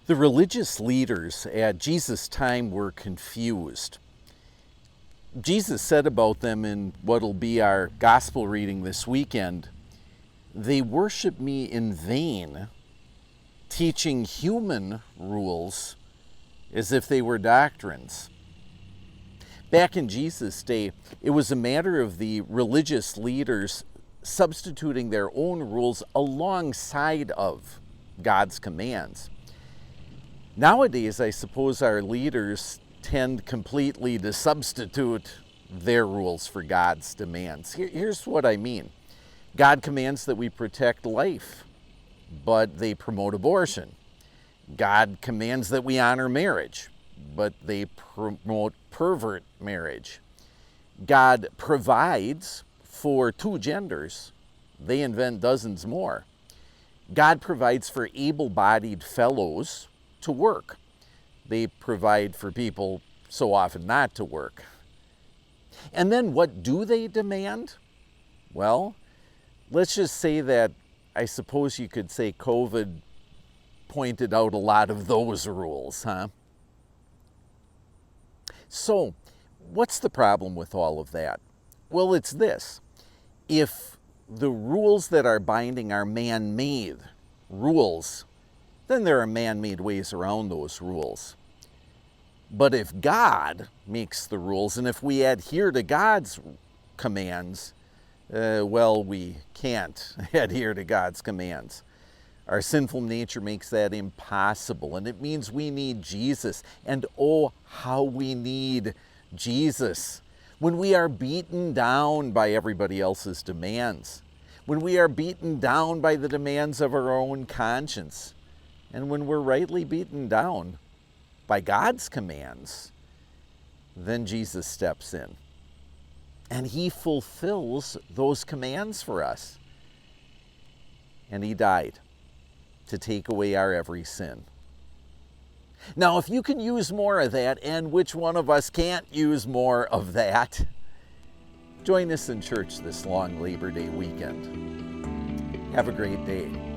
The religious leaders at Jesus' time were confused. Jesus said about them in what'll be our gospel reading this weekend, "They worship me in vain, teaching human rules as if they were doctrines." Back in Jesus' day, it was a matter of the religious leaders substituting their own rules alongside of God's commands. Nowadays, I suppose our leaders tend completely to substitute their rules for God's demands. Here's what I mean. God commands that we protect life, but they promote abortion. God commands that we honor marriage, but they promote pervert marriage. God provides for two genders. They invent dozens more. God provides for able-bodied fellows to work. They provide for people so often not to work. And then what do they demand? Well, let's just say that I suppose you could say COVID pointed out a lot of those rules, huh? So, what's the problem with all of that? Well, it's this. If the rules that are binding are man-made rules, then there are man-made ways around those rules. But if God makes the rules, and if we adhere to God's commands, we can't adhere to God's commands. Our sinful nature makes that impossible, and it means we need Jesus. And oh, how we need Jesus. When we are beaten down by everybody else's demands, when we are beaten down by the demands of our own conscience, and when we're rightly beaten down by God's commands, then Jesus steps in. And he fulfills those commands for us. And he died to take away our every sin. Now, if you can use more of that, and which one of us can't use more of that, join us in church this long Labor Day weekend. Have a great day.